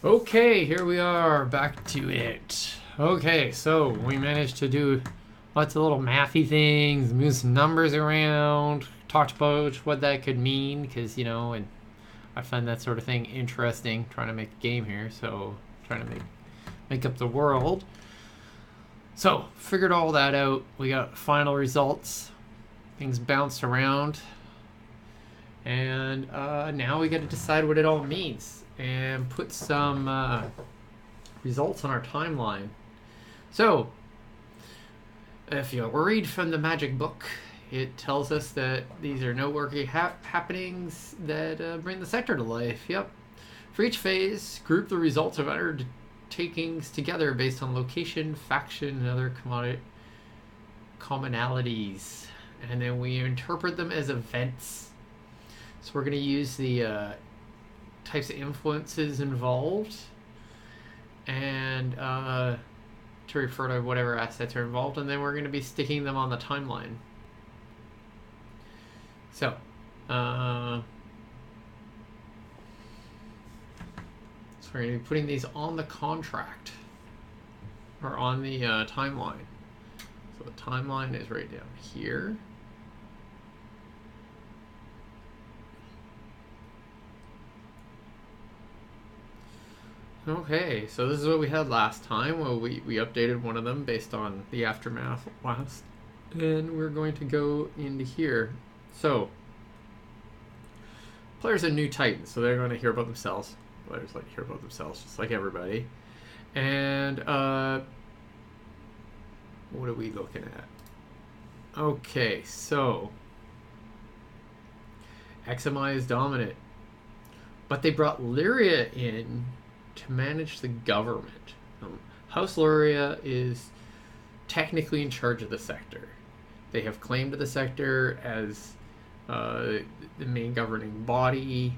Okay, here we are, back to it. Okay, so we managed to do lots of little mathy things, move some numbers around, talked about what that could mean, because, and I find that sort of thing interesting, trying to make a game here, so trying to make up the world. So, figured all that out. We got final results. Things bounced around. And now we got to decide what it all means and put some results on our timeline. So, if you read from the magic book, it tells us that these are noteworthy happenings that bring the sector to life. Yep. For each phase, group the results of undertakings together based on location, faction, and other commonalities. And then we interpret them as events. So we're going to use the types of influences involved and to refer to whatever assets are involved, and then we're going to be sticking them on the timeline. So, we're going to be putting these on the contract, or on the timeline. So the timeline is right down here. Okay, so this is what we had last time. Well, we updated one of them based on the aftermath last. And we're going to go into here. So, players are new Titans, so they're going to hear about themselves. Players like to hear about themselves, just like everybody. And, what are we looking at? Okay, so, XMI is dominant. But they brought Lyria in to manage the government. House Luria is technically in charge of the sector. They have claim to the sector as the main governing body,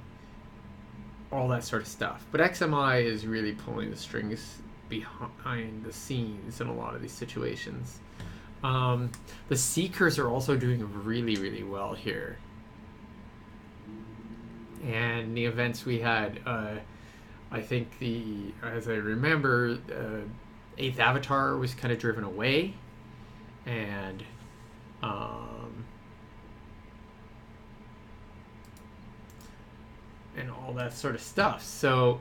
all that sort of stuff. But XMI is really pulling the strings behind the scenes in a lot of these situations. The Seekers are also doing really, really well here. And the events we had, I think as I remember, 8th Avatar was kind of driven away, and all that sort of stuff. So,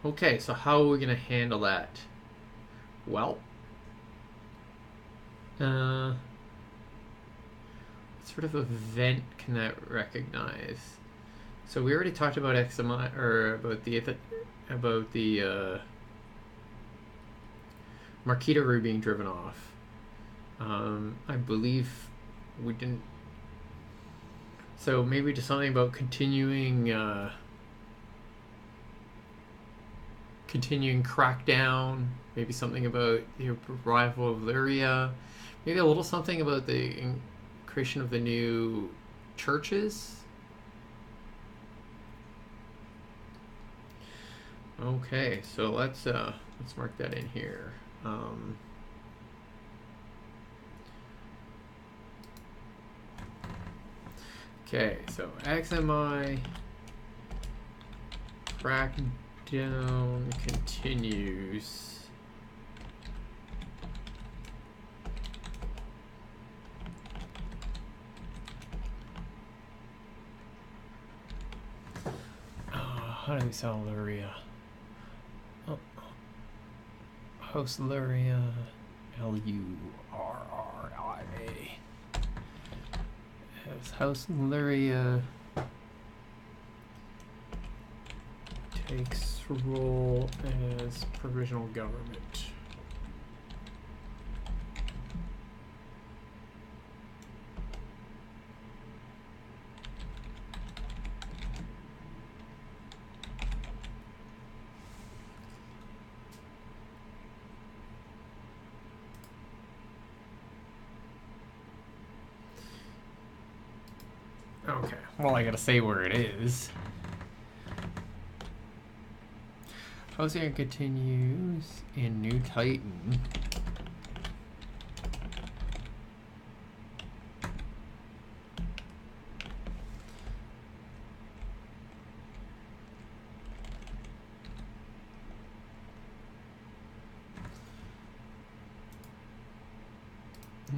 okay, so how are we going to handle that? Well, what sort of event can that recognize? So we already talked about XMI, or about the Marquita being driven off. I believe we didn't. So maybe just something about continuing crackdown. Maybe something about the arrival of Lyria. Maybe a little something about the creation of the new churches. Okay, so let's mark that in here. Okay, so XMI crackdown continues. How do we sell Luria? Oh. Host Luria, Luria. As House Luria takes role as provisional government. Okay, well, I gotta say where it is. Housing continues in New Titan.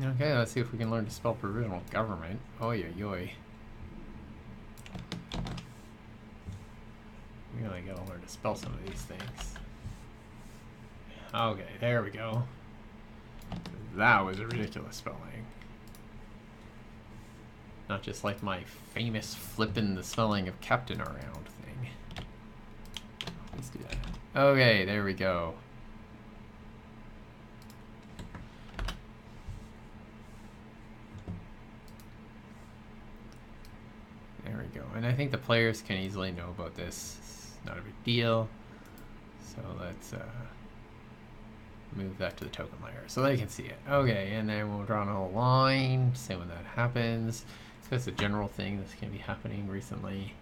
Okay, let's see if we can learn to spell provisional government. Oy oy oy. We really gotta learn to spell some of these things. Okay, there we go. That was a ridiculous spelling. Not just like my famous flipping the spelling of captain around thing. Let's do that. Okay, there we go. There we go. And I think the players can easily know about this. It's not a big deal. So let's move that to the token layer so they can see it. Okay, and then we'll draw a line, say when that happens. So it's a general thing that's going to be happening recently.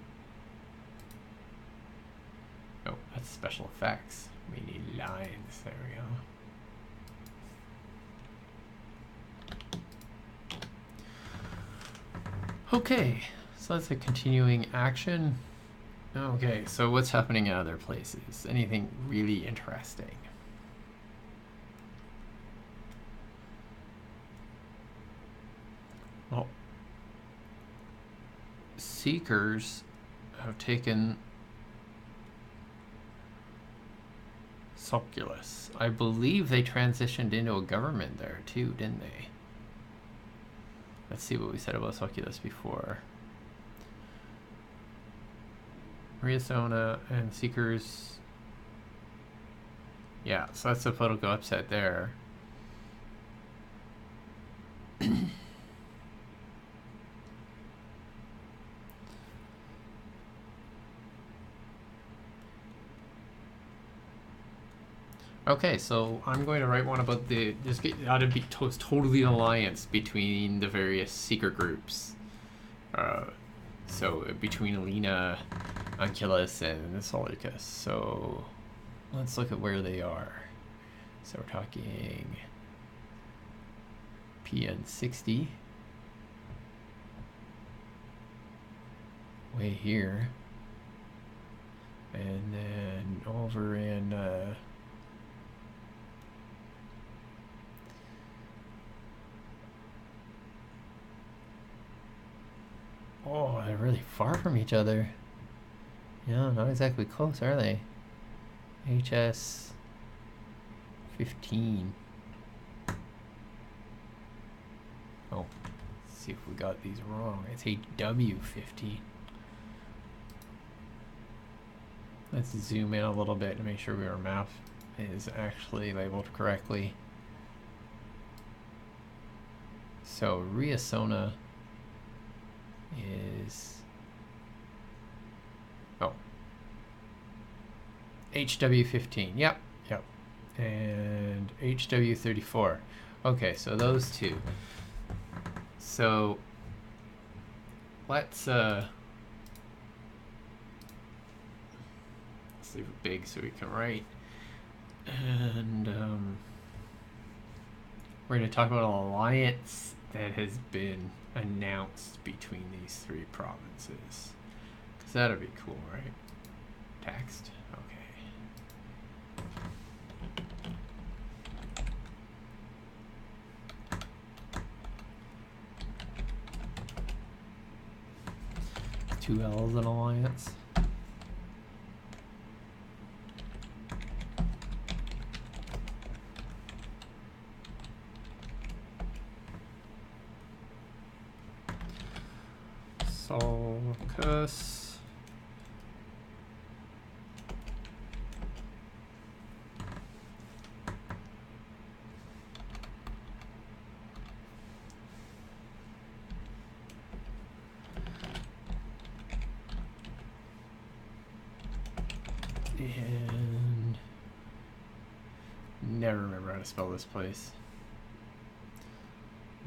Oh, that's special effects. We need lines. There we go. Okay, so that's a continuing action. Okay, so what's happening in other places? Anything really interesting? Well, Seekers have taken Auspicious. I believe they transitioned into a government there too, didn't they? Let's see what we said about Auspicious before. Arizona and Seekers. Yeah, so that's the political upset there. Okay, so I'm going to write one about the totally alliance between the various seeker groups. So between Alina, Onculus, and Solicus. So let's look at where they are. So we're talking PN60. Way here. And then over in oh, they're really far from each other. Yeah, not exactly close, are they? HS 15. Oh, let's see if we got these wrong. It's HW 15. Let's zoom in a little bit to make sure our map is actually labeled correctly. So Riasona is HW15. Yep. And HW34. Okay, so those two. So let's leave it big so we can write. And we're going to talk about an alliance that has been announced between these three provinces. Because that'll be cool, right? Text. Okay. Two L's in alliance. Sulcus. And never remember how to spell this place.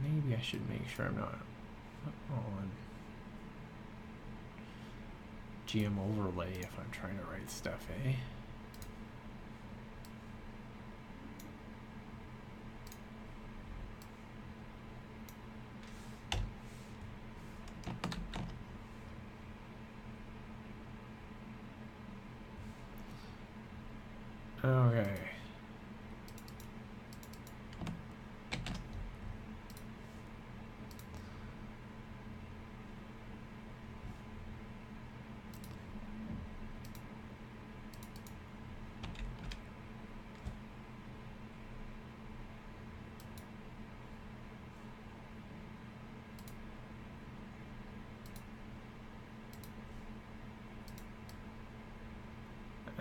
Maybe I should make sure I'm not on GM overlay if I'm trying to write stuff, eh? Okay.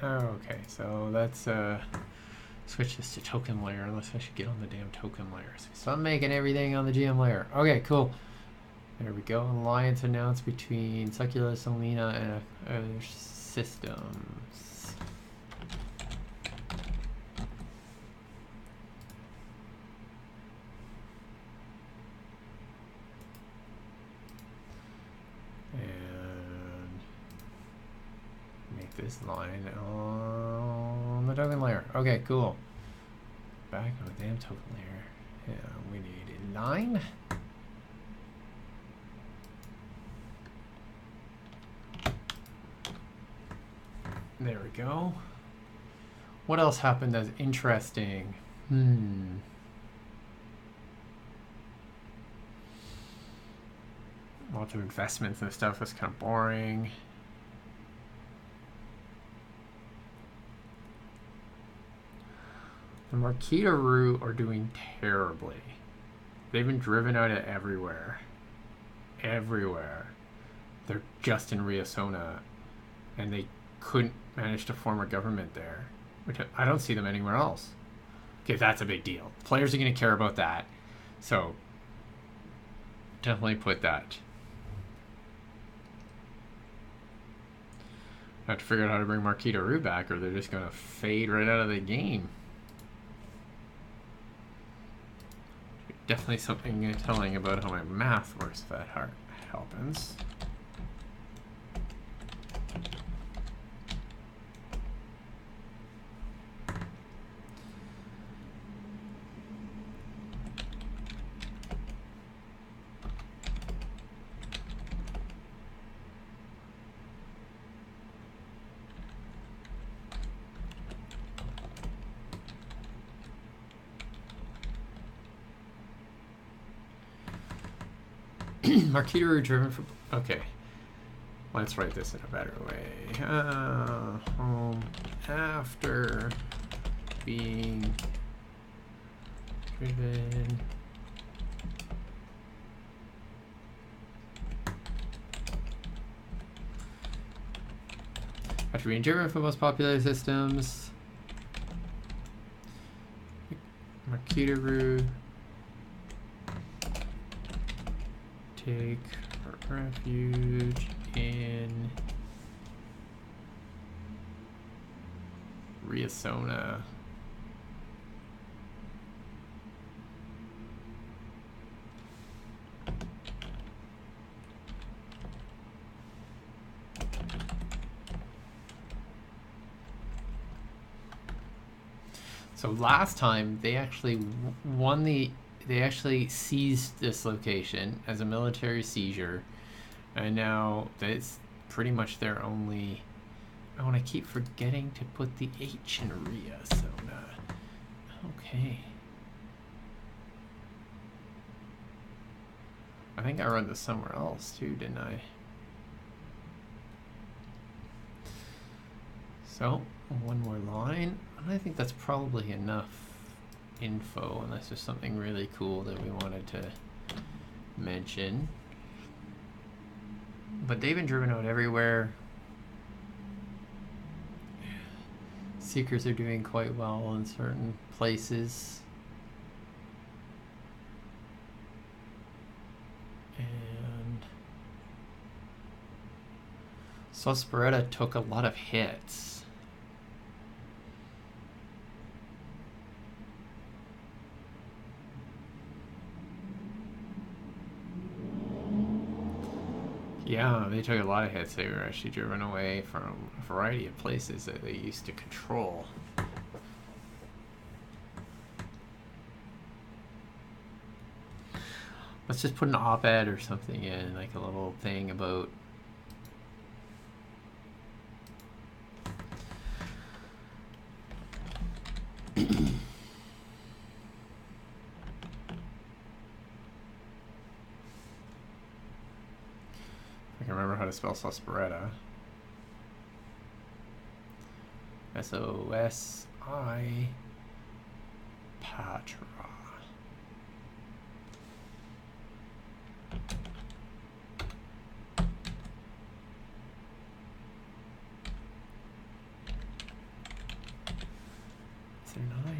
Okay, so let's switch this to token layer, unless I should get on the damn token layers. So I'm making everything on the GM layer. Okay, cool. There we go. Alliance announced between Succulus and Lena and other systems. And make this line on the token layer. Okay, cool. Back on the damn token layer. Yeah, we need a line. There we go. What else happened that's interesting? Lots of investments and stuff. That's kind of boring. The Marquita are doing terribly. They've been driven out of everywhere. Everywhere. They're just in Riasona. And they couldn't manage to form a government there. Which I don't see them anywhere else. Okay, that's a big deal. Players are going to care about that. So, definitely put that. I have to figure out how to bring Marquita back, or they're just going to fade right out of the game. Definitely something telling about how my math works if that happens. Marquita driven from... Okay. Let's write this in a better way. Home after being driven... After being driven from most popular systems... Marquita take refuge in Riasona. So last time they actually won the... They actually seized this location as a military seizure, and now that's pretty much their only... I want to keep forgetting to put the H in Riasona. Okay. I think I read this somewhere else too, didn't I? So, one more line. I think that's probably enough info, unless there's something really cool that we wanted to mention. But they've been driven out everywhere. Seekers are doing quite well in certain places. And Sosperetta took a lot of hits. Yeah, they took a lot of hits. They were actually driven away from a variety of places that they used to control. Let's just put an op-ed or something in, like a little thing about... I can remember how to spell Sosperetta. S-O-S-I Patra.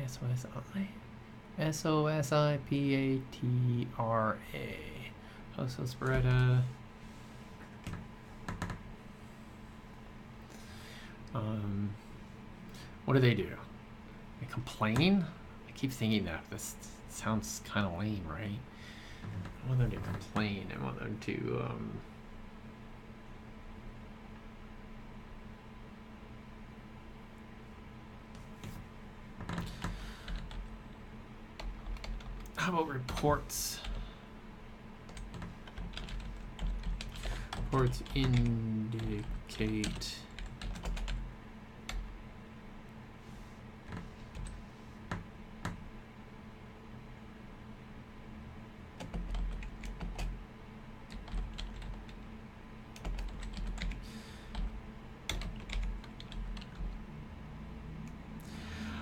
S-O-S-I? S-O-S-I-P-A-T-R-A. House of Sparetta. What do they do? They complain? I keep thinking that. This sounds kind of lame, right? I want them to complain. I want them to... How about reports? Reports indicate...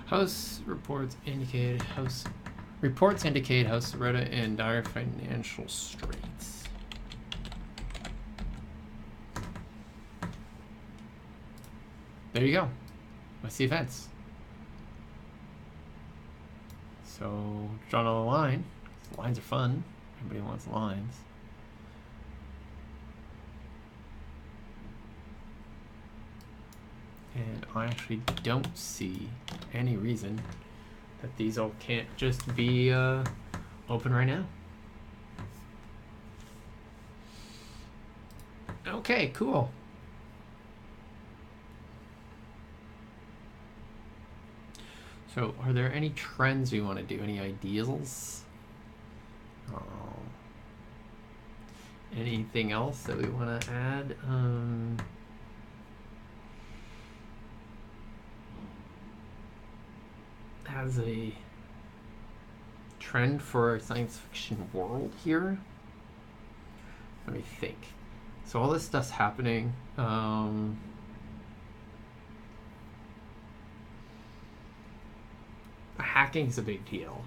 House reports indicate House Loretta in dire financial straits. There you go. What's the offense? So draw another line. Lines are fun. Everybody wants lines. And I actually don't see any reason that these all can't just be open right now. Okay, cool. So are there any trends we want to do? Any ideals? Anything else that we want to add? As a trend for our science fiction world here. Let me think. So all this stuff's happening. Hacking is a big deal.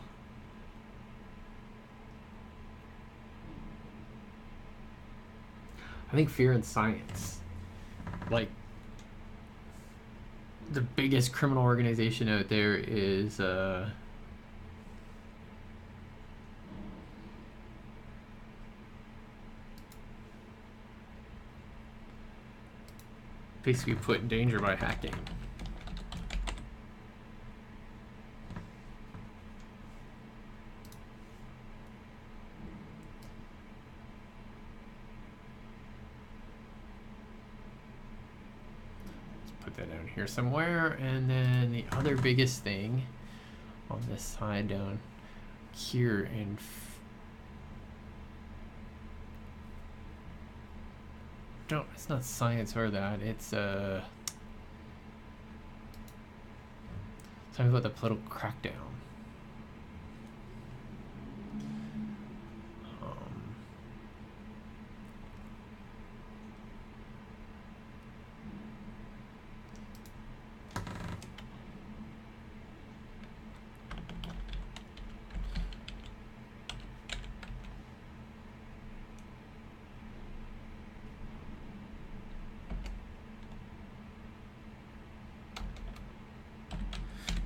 I think fear in science. Like, the biggest criminal organization out there is basically put in danger by hacking. That down here somewhere, and then the other biggest thing on this side down here in it's not science or that, it's talking about the political crackdown.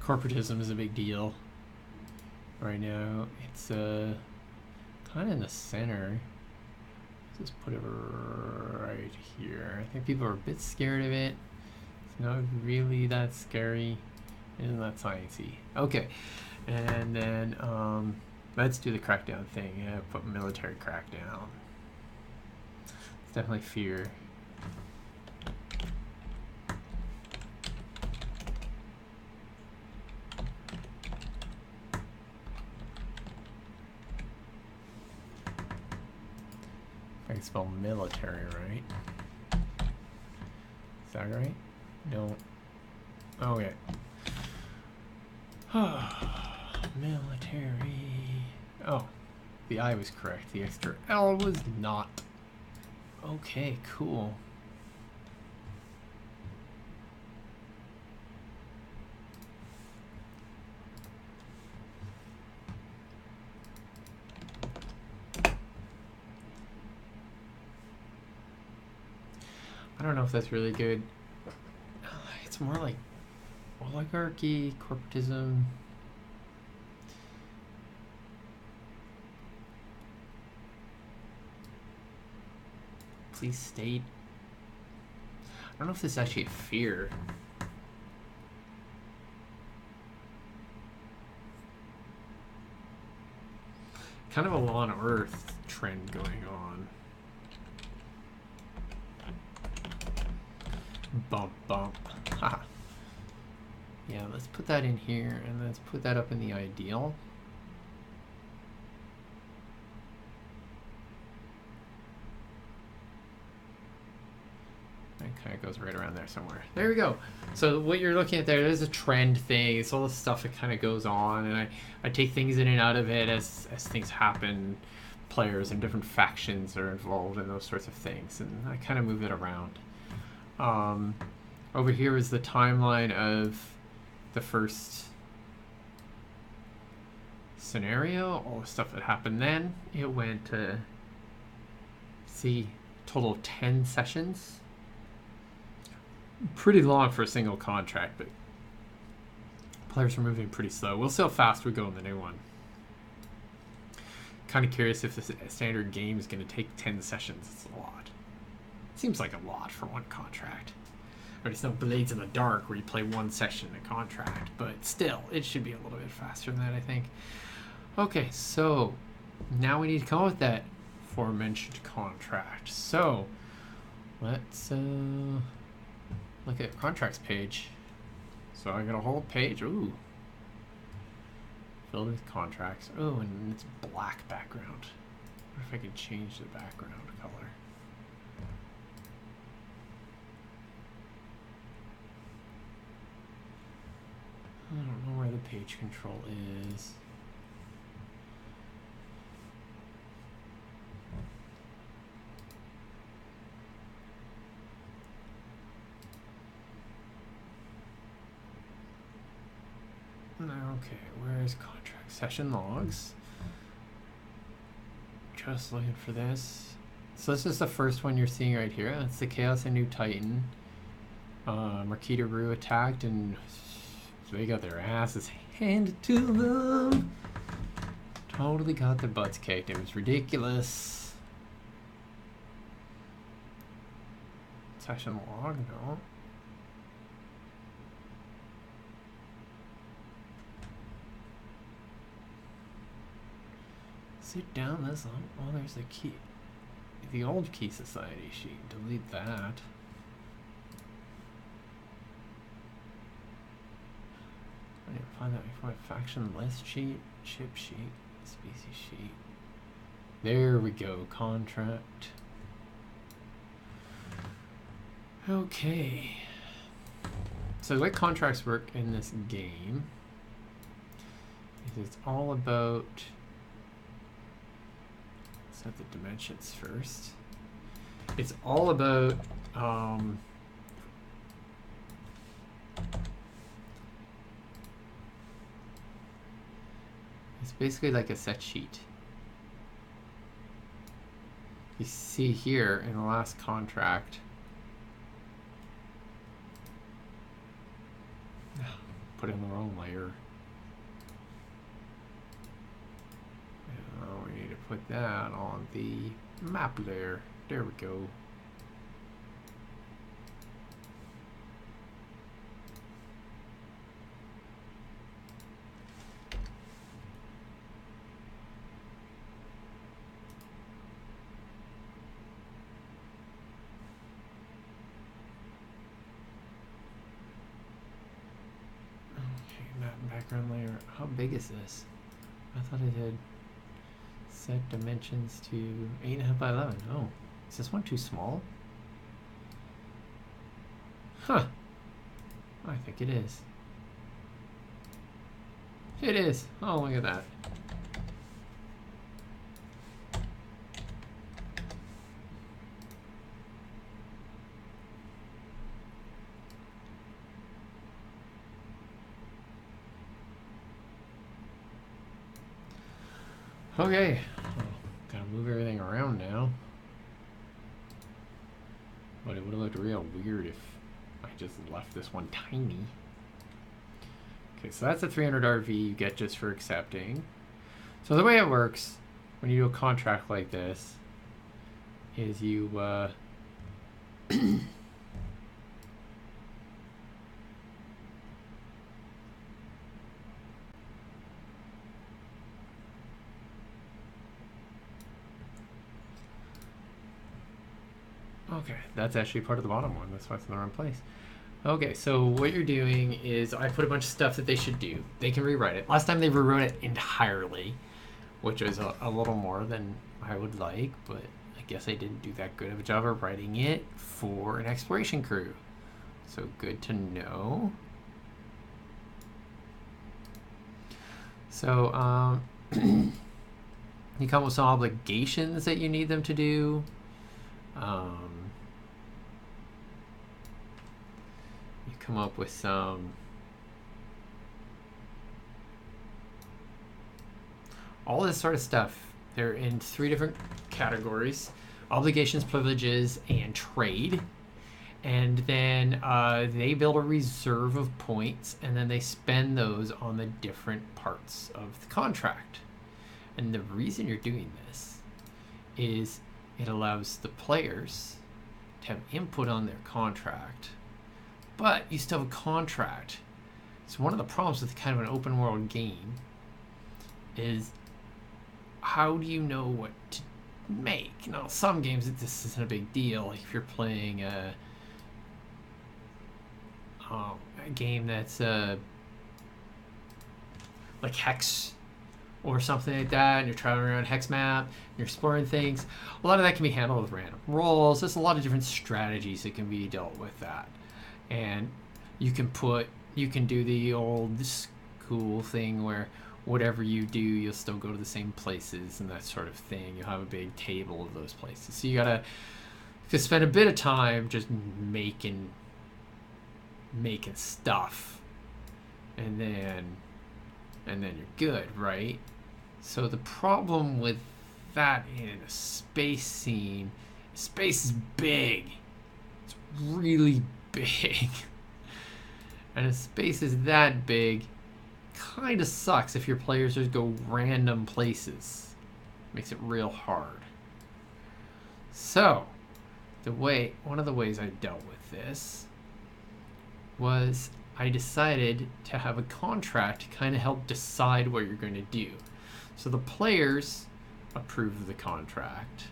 Corporatism is a big deal right now. It's kind of in the center. Let's just put it right here. I think people are a bit scared of it. It's not really that scary. Isn't that sciencey? Okay, and then let's do the crackdown thing. Yeah, put military crackdown. It's definitely fear. I can spell military, right? Is that right? No. Oh, yeah. Military. Oh, the I was correct. The extra L was not. Okay, cool. I don't know if that's really good. It's more like oligarchy, corporatism. Please state. I don't know if this is actually a fear. Kind of a law on Earth trend going on. Bump, bump. Ha. Yeah, let's put that in here, and let's put that up in the ideal. That kind of goes right around there somewhere. There we go. So what you're looking at there's a trend thing. It's all the stuff that kind of goes on, and I take things in and out of it as things happen. Players and different factions are involved in those sorts of things, and I kind of move it around. Over here is the timeline of the first scenario, all the stuff that happened then. It went to, see, total of 10 sessions. Pretty long for a single contract, but players are moving pretty slow. We'll see how fast we go in the new one. Kind of curious if the standard game is going to take 10 sessions. It's a lot. Seems like a lot for one contract. Or it's no Blades in the Dark where you play one session in a contract, but still, it should be a little bit faster than that, I think. Okay, so now we need to come up with that aforementioned contract. So let's look at contracts page. So I got a whole page. Ooh, filled with contracts. Oh, and it's black background. What if I could change the background color? I don't know where the page control is. Okay, where's contract session logs? Just looking for this. So this is the first one you're seeing right here. That's the Chaos and New Titan. Marquita Rue attacked and they got their asses handed to them. Totally got their butts kicked. It was ridiculous. Session log, no. Sit down this one. Oh, there's the key. The old Key Society sheet. Delete that. I need to find that before. Faction list sheet, ship sheet, species sheet. There we go. Contract. Okay. So the way contracts work in this game is it's all about. Set the dimensions first. It's all about it's basically like a set sheet. You see here in the last contract, put in the wrong layer. We need to put that on the map layer. There we go. Okay, map and background layer. How big is this? I thought it had set dimensions to 8.5 by 11. Oh, is this one too small? Huh. I think it is. It is. Oh, look at that. Okay, well, gotta move everything around now. But it would have looked real weird if I just left this one tiny. Okay, so that's a 300 RV you get just for accepting. So the way it works when you do a contract like this is you Okay, that's actually part of the bottom one. That's why it's in the wrong place. Okay, so what you're doing is I put a bunch of stuff that they should do. They can rewrite it. Last time they rewrote it entirely, which was a little more than I would like, but I guess I didn't do that good of a job of writing it for an exploration crew. So good to know. So you come with some obligations that you need them to do. You come up with some all this sort of stuff. They're in 3 different categories: obligations, privileges, and trade. And then they build a reserve of points, and then they spend those on the different parts of the contract. And the reason you're doing this is it allows the players to have input on their contract, but you still have a contract. So one of the problems with kind of an open world game is, how do you know what to make? Now, some games this isn't a big deal. Like if you're playing a game that's like Hex or something like that, and you're traveling around Hex map, and you're exploring things, a lot of that can be handled with random rolls. There's a lot of different strategies that can be dealt with that. And you can do the old school thing where whatever you do, you'll still go to the same places and that sort of thing. You'll have a big table of those places. So you gotta spend a bit of time just making stuff, and then you're good, right? So the problem with that in a space scene, space is big. It's really big. And if space is that big, kind of sucks if your players just go random places. Makes it real hard. So, one of the ways I dealt with this was I decided to have a contract to kind of help decide what you're going to do. So the players approve the contract,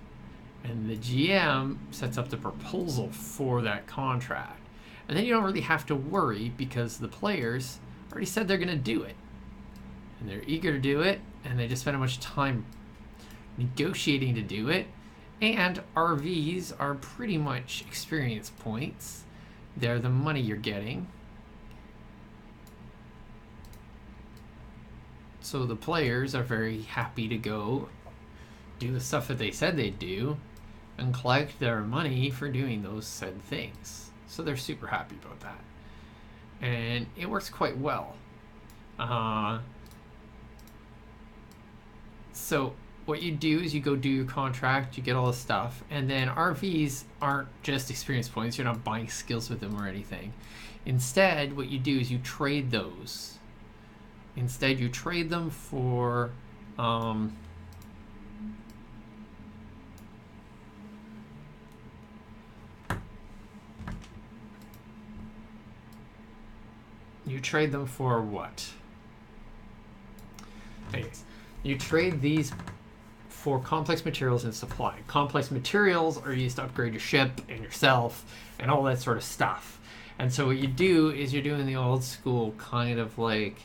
and the GM sets up the proposal for that contract. And then you don't really have to worry because the players already said they're going to do it. And they're eager to do it, and they just spend much time negotiating to do it. And RVs are pretty much experience points. They're the money you're getting. So the players are very happy to go do the stuff that they said they'd do and collect their money for doing those said things. So they're super happy about that. And it works quite well. So what you do is you go do your contract, you get all the stuff, and then RVs aren't just experience points. You're not buying skills with them or anything. Instead, what you do is you trade those. Instead, you trade them for what? Anyways, you trade these for complex materials and supply. Complex materials are used to upgrade your ship and yourself and all that sort of stuff. And so what you do is you're doing the old school kind of like,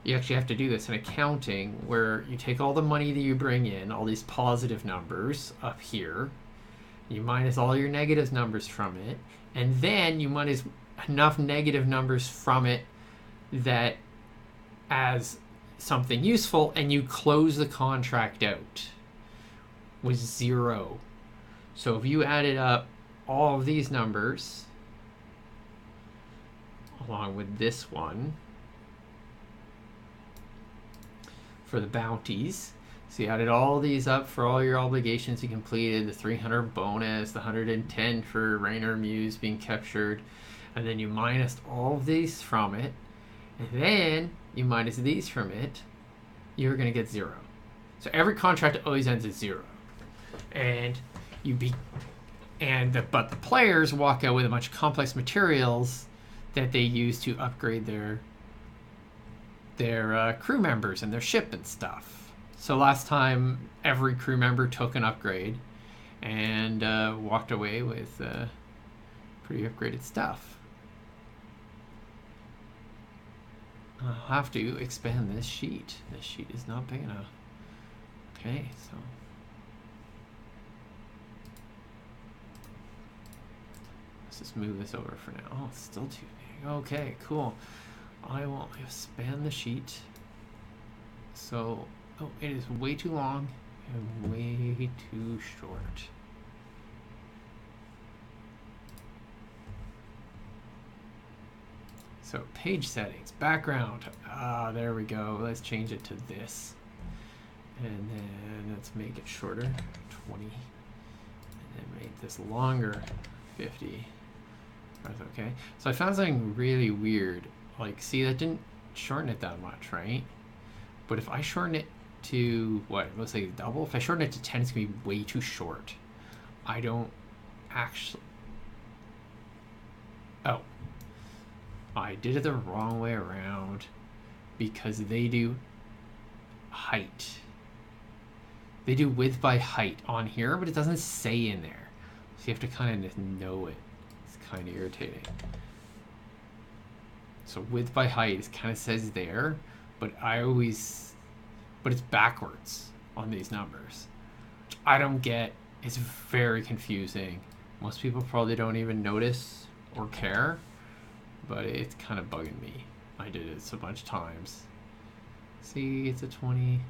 you actually have to do this in accounting, where you take all the money that you bring in, all these positive numbers up here, you minus all your negative numbers from it, and then you minus enough negative numbers from it that as something useful, and you close the contract out with 0. So if you added up all of these numbers along with this one for the bounties, so you added all these up for all your obligations you completed, the 300 bonus, the 110 for Rainer Muse being captured, and then you minus all of these from it, and then you minus these from it, you're going to get 0. So every contract always ends at 0. And But the players walk out with a bunch of complex materials that they use to upgrade their crew members and their ship and stuff. So last time, every crew member took an upgrade and walked away with pretty upgraded stuff. I'll have to expand this sheet. This sheet is not big enough. Okay, so let's just move this over for now. Oh, it's still too big. Okay, cool. I will expand the sheet. So, oh, it is way too long and way too short. So page settings, background. There we go. Let's change it to this. And then let's make it shorter, 20. And then make this longer, 50. That's okay. So I found something really weird. Like, see, that didn't shorten it that much, right? But if I shorten it to, what, let's say double? If I shorten it to 10, it's going to be way too short. I don't actually... Oh. I did it the wrong way around because they do height. They do width by height on here, but it doesn't say in there. So you have to kind of know it. It's kind of irritating. So width by height, it kind of says there, but it's backwards on these numbers, which I don't get. It's very confusing. Most people probably don't even notice or care, but it's kind of bugging me. I did it a bunch of times. See, it's a 20.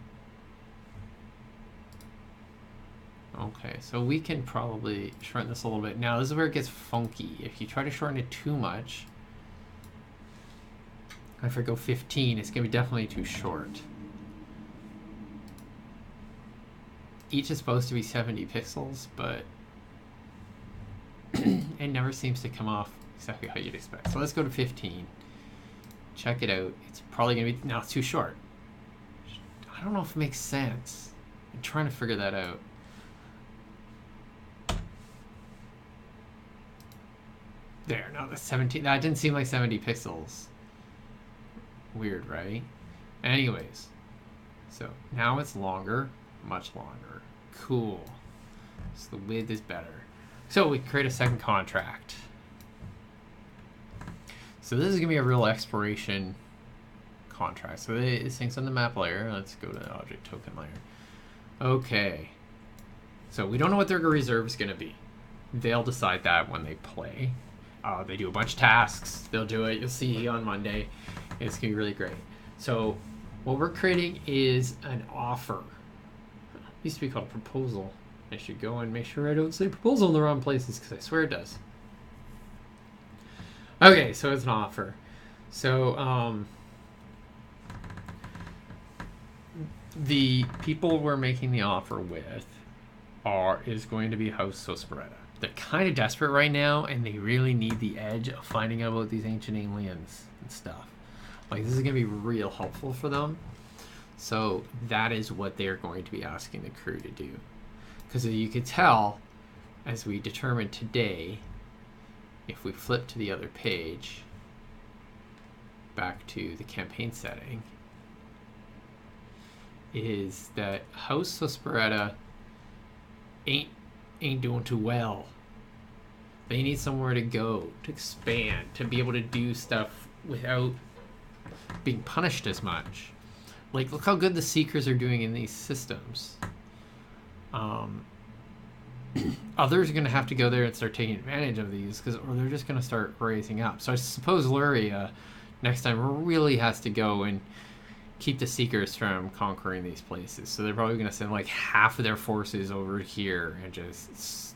Okay, so we can probably shorten this a little bit. Now, this is where it gets funky. If you try to shorten it too much, if I go 15, it's going to be definitely too short. Each is supposed to be 70 pixels, but it never seems to come off exactly how you'd expect. So let's go to 15. Check it out. It's probably going to be... Now, it's too short. I don't know if it makes sense. I'm trying to figure that out. There, no, that's 17. That didn't seem like 70 pixels. Weird, right? Anyways. So, now it's longer. Much longer. Cool. So the width is better. So we create a second contract. So this is going to be a real exploration contract. So this thing's on the map layer. Let's go to the object token layer. Okay. So we don't know what their reserve is going to be. They'll decide that when they play. They do a bunch of tasks. They'll do it. You'll see on Monday. It's going to be really great. So what we're creating is an offer. It used to be called proposal. I should go and make sure I don't say proposal in the wrong places because I swear it does. Okay, so it's an offer. So the people we're making the offer with is going to be House Sosparetta. They're kind of desperate right now, and they really need the edge of finding out about these ancient aliens and stuff. Like, this is going to be real helpful for them. So that is what they're going to be asking the crew to do. Because you could tell, as we determined today, if we flip to the other page, back to the campaign setting, is that House Sosparetta ain't doing too well. They need somewhere to go, to expand, to be able to do stuff without being punished as much. Like, look how good the Seekers are doing in these systems. Others are going to have to go there and start taking advantage of these, or they're just going to start raising up. So I suppose Luria next time really has to go and keep the Seekers from conquering these places. So they're probably going to send like half of their forces over here and just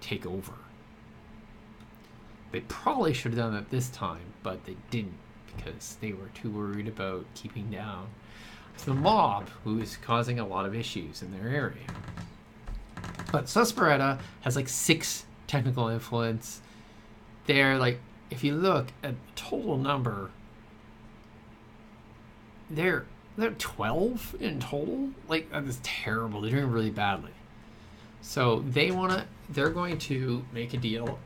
take over. They probably should have done that this time, but they didn't because they were too worried about keeping down the mob, who is causing a lot of issues in their area. But Sosparetta has like 6 technical influence. They're like, if you look at the total number, they're 12 in total. Like, that is terrible. They're doing really badly. So they want to they're going to make a deal.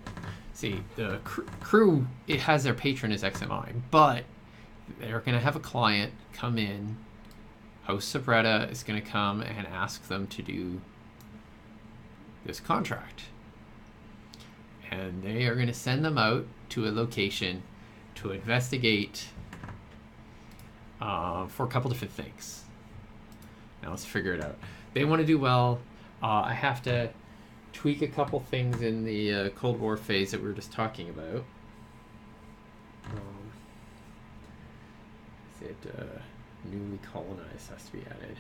See, the crew, it has their patron as XMI, but they're going to have a client come in. Host Subretta is going to come and ask them to do this contract. And they are going to send them out to a location to investigate for a couple different things. Now let's figure it out. They want to do well. I have to tweak a couple things in the Cold War phase that we were just talking about. Newly colonized has to be added.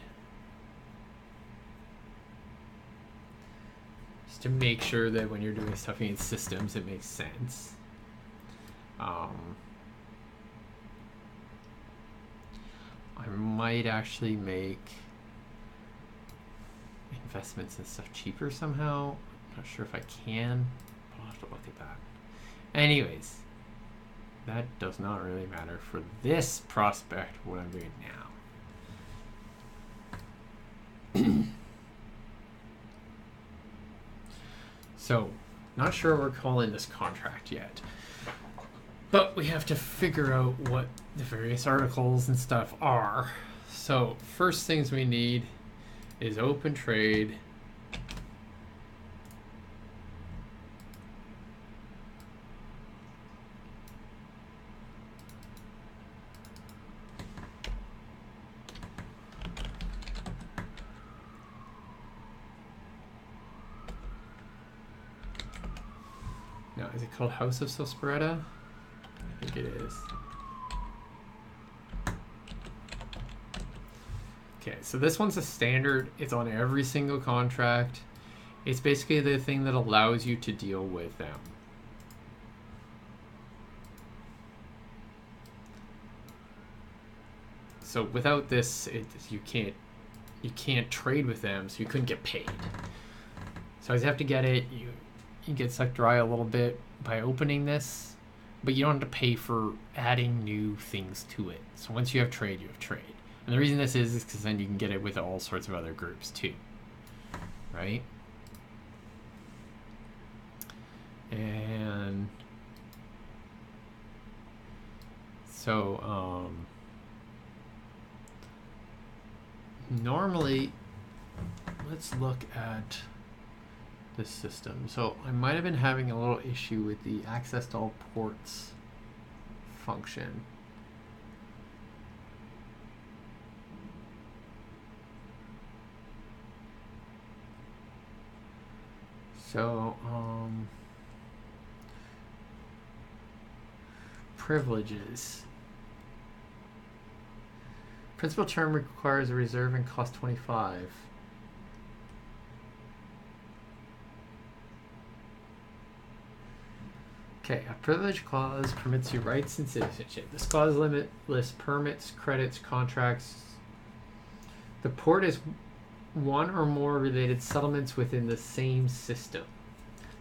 Just to make sure that when you're doing stuff in systems, it makes sense. I might actually make investments and stuff cheaper somehow. Not sure if I can, but I'll have to look at that. Anyways, that does not really matter for this prospect, what I'm doing now. So, not sure we're calling this contract yet. But we have to figure out what the various articles and stuff are. So, first things we need is open trade. Now, is it called House of Sosperetta? I think it is. Okay, so this one's a standard. It's on every single contract. It's basically the thing that allows you to deal with them. So without this, you can't trade with them, so you couldn't get paid. So you have to get it. You get sucked dry a little bit by opening this, but you don't have to pay for adding new things to it. So once you have trade, you have trade. And the reason this is because then you can get it with all sorts of other groups too, right? And so normally, let's look at this system. So I might have been having a little issue with the access to all ports function. So privileges. Principal term requires a reserve and cost 25. Okay, a privilege clause permits you rights and citizenship. This clause lists permits, credits, contracts. The port is one or more related settlements within the same system.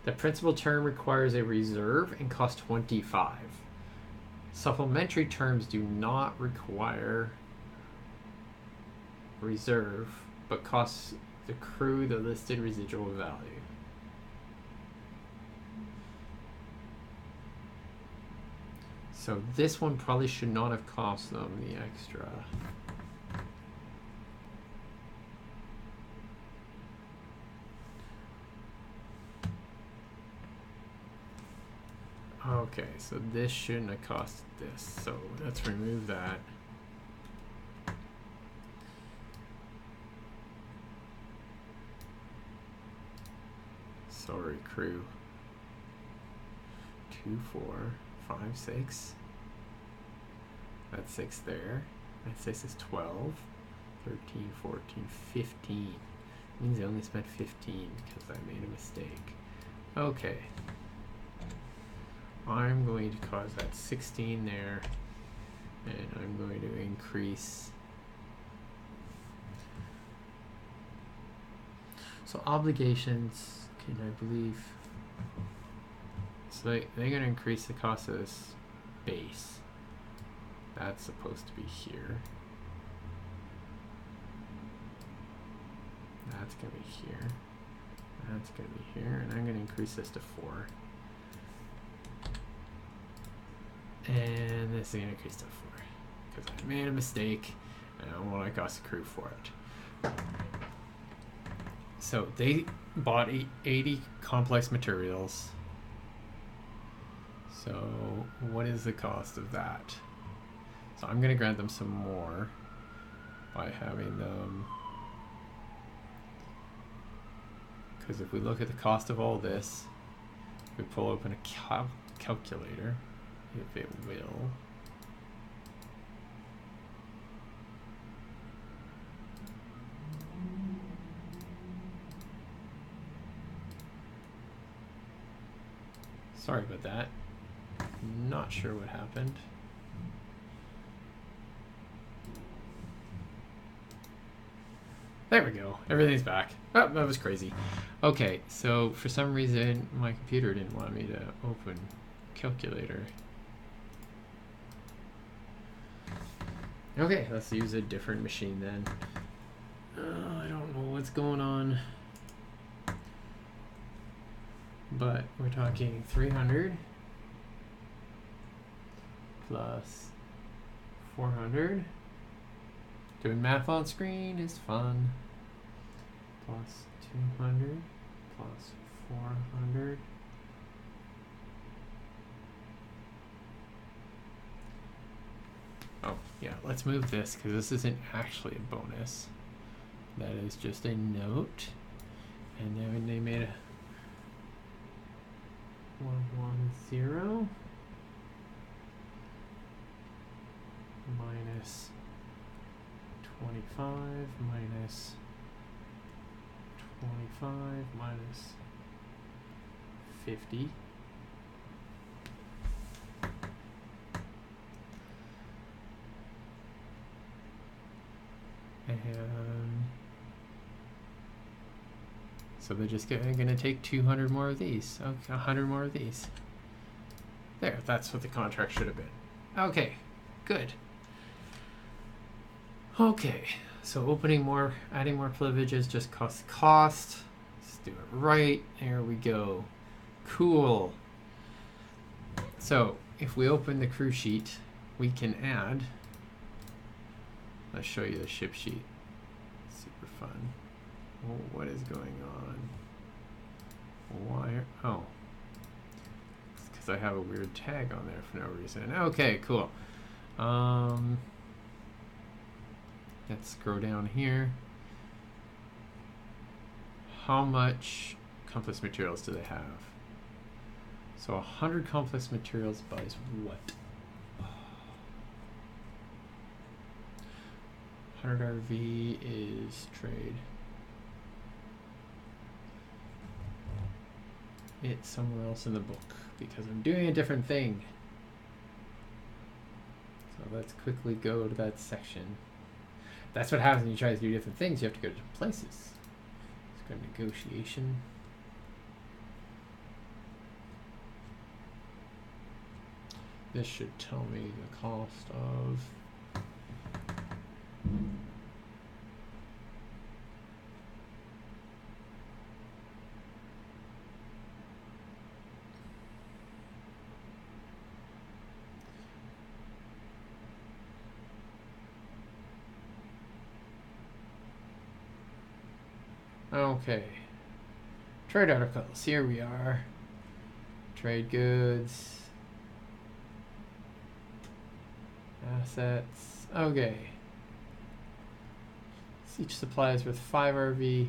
The principal term requires a reserve and costs 25. Supplementary terms do not require reserve, but cost the crew the listed residual value. So this one probably should not have cost them the extra. Okay, so this shouldn't have cost this, so let's remove that. Sorry, crew. 2, 4, 5, 6. That's 6 there. That 6 is 12, 13, 14, 15. Means I only spent 15 because I made a mistake. Okay. I'm going to cause that 16 there, and I'm going to increase. So obligations, can I believe? So they're going to increase the cost of this base. That's supposed to be here. That's going to be here. That's going to be here, and I'm going to increase this to 4. And this is going to increase to 4 because I made a mistake and I don't want to cost accrue for it. So they bought 80 complex materials. So what is the cost of that? So I'm going to grant them some more by having them, because if we look at the cost of all this, we pull open a calculator, if it will. Sorry about that. Not sure what happened. There we go. Everything's back. Oh, that was crazy. Okay, so for some reason my computer didn't want me to open calculator. Okay, let's use a different machine then. I don't know what's going on. But we're talking 300 plus 400. Doing math on screen is fun. Plus 200 plus 400. Oh, yeah, let's move this because this isn't actually a bonus. That is just a note. And then they made a 110 minus 25 minus 25 minus 50. And so they're just going to take 200 more of these. Okay, 100 more of these. There, that's what the contract should have been. Okay, good. Okay, so opening more, adding more privileges just costs cost. Let's do it right. There we go. Cool. So if we open the crew sheet, we can add. Let's show you the ship sheet. Super fun. Oh, what is going on? Why? Oh, it's because I have a weird tag on there for no reason. Okay, cool. Let's scroll down here. How much complex materials do they have? So 100 complex materials buys what? 100 RV is trade. It's somewhere else in the book because I'm doing a different thing. So let's quickly go to that section. That's what happens when you try to do different things. You have to go to different places. Let's go to negotiation. This should tell me the cost of okay. Trade articles. Here we are. Trade goods. Assets. Okay. Each supply is worth 5 RV.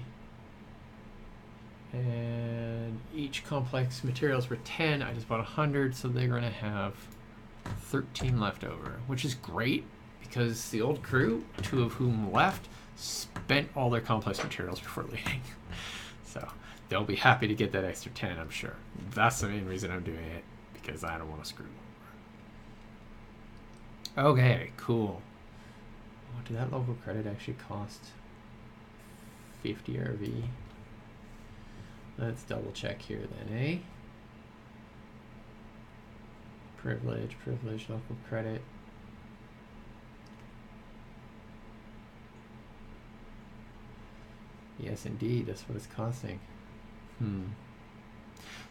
And each complex materials were 10. I just bought 100, so they're going to have 13 left over, which is great because the old crew, 2 of whom left, spent all their complex materials before leaving. So they'll be happy to get that extra 10, I'm sure. That's the main reason I'm doing it, because I don't want to screw them over. Okay, cool. Oh, did that local credit actually cost 50 RV? Let's double check here then, eh? Privilege, local credit. Yes, indeed, that's what it's costing.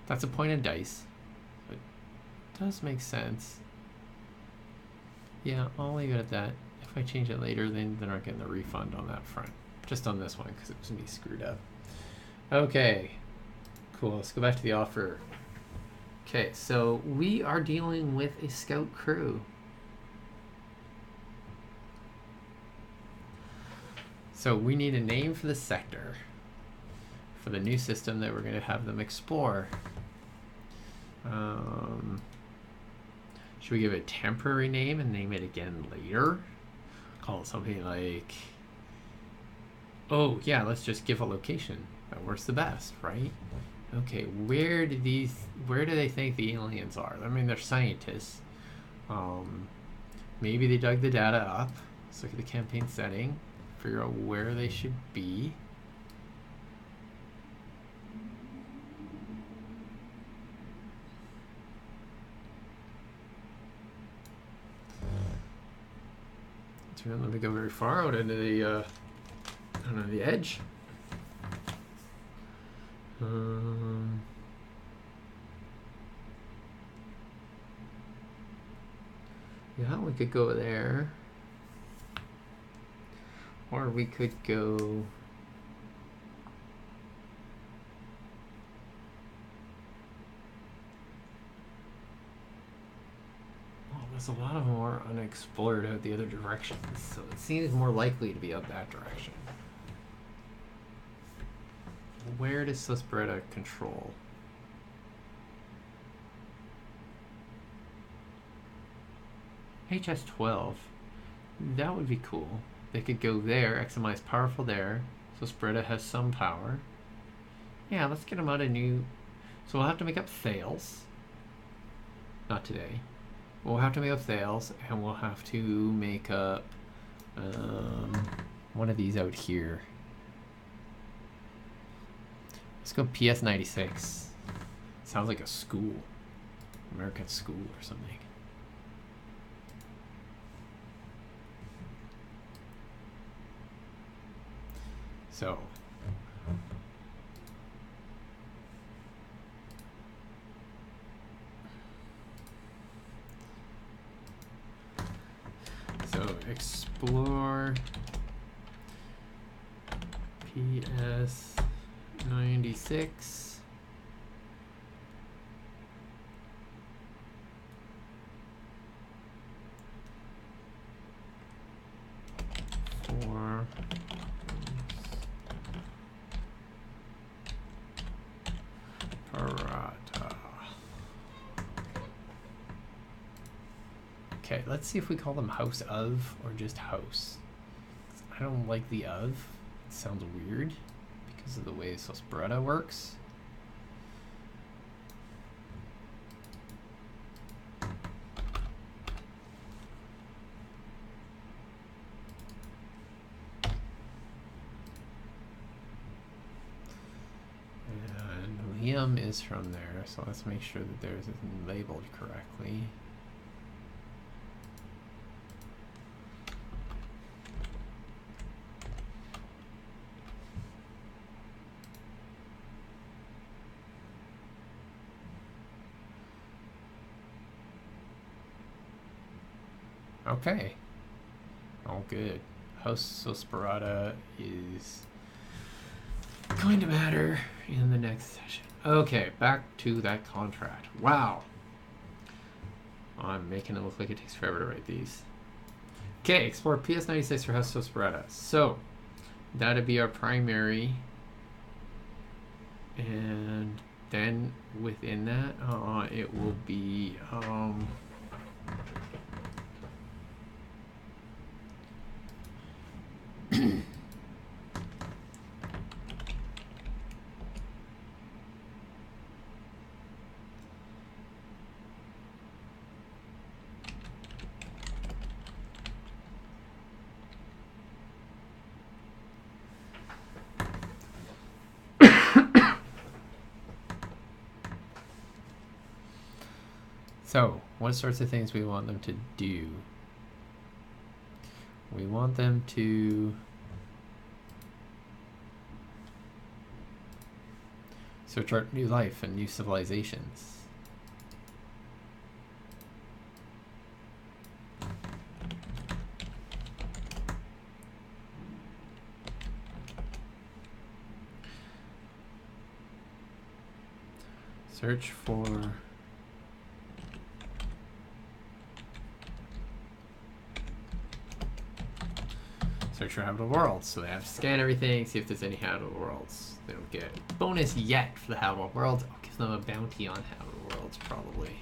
That's a point of dice. It does make sense. Yeah, I'll leave it at that. If I change it later, then they're not getting the refund on that front. Just on this one, because it was me screwed up. Okay, cool. Let's go back to the offer. Okay, so we are dealing with a scout crew. So we need a name for the sector for the new system that we're going to have them explore. Should we give it a temporary name and name it again later? Call it something like... Oh, yeah, let's just give a location. That works the best, right? Okay, where do they think the aliens are? I mean, they're scientists. Maybe they dug the data up. Let's look at the campaign setting. Figure out where they should be. So don't let me go very far out into the I don't know, the edge. Yeah, we could go there. Or we could go... Well, there's a lot of them are unexplored out the other directions, so it seems more likely to be out that direction. Where does Suspretta control? HS-12. That would be cool. They could go there. XMI is powerful there. Suspretta has some power. Yeah, let's get them out a new... So we'll have to make up Thales. Not today. We'll have to make up Thales, and we'll have to make up one of these out here. Let's go PS96. Sounds like a school. American school or something. So. So explore PS96. For Parata. Okay, let's see if we call them House of or just House. I don't like the of. It sounds weird because of the way Suspretta works. And Liam is from there, so let's make sure that theirs is labeled correctly. Okay. All good. House Suspretta is going to matter in the next session. Okay, back to that contract. Wow. I'm making it look like it takes forever to write these. Okay, explore PS96 for House Suspretta. So, that'd be our primary. And then within that, it will be... So, what sorts of things we want them to do? We want them to Search for new life and new civilizations. Search for habitable worlds. So they have to scan everything, see if there's any habitable worlds. They don't get bonus yet for the habitable worlds. I'll give them a bounty on habitable worlds, probably.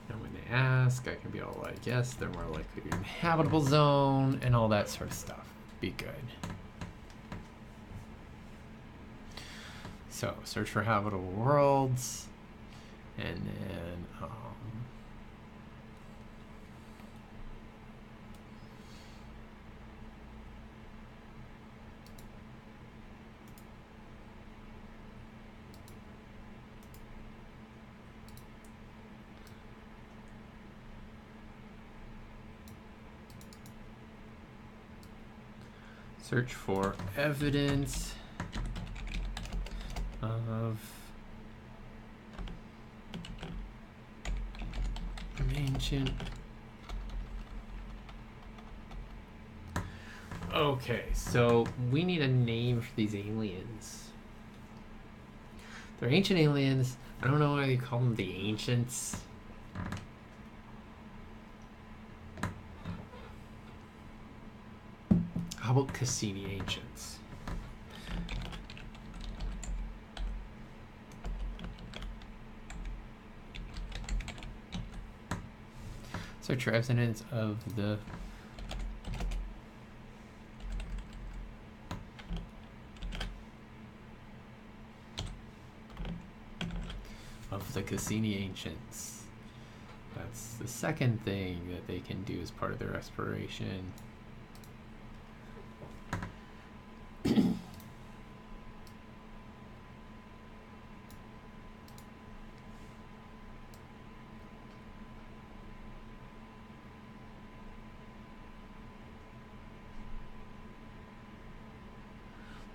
And when they ask, I can be all like, yes, they're more likely to be in the habitable zone and all that sort of stuff. Be good. So search for habitable worlds, and then search for evidence of ancient. Okay, so we need a name for these aliens. They're ancient aliens. I don't know why you call them the ancients. How about Cassini ancients? Search for evidence of the Cassini ancients. That's the second thing that they can do as part of their exploration.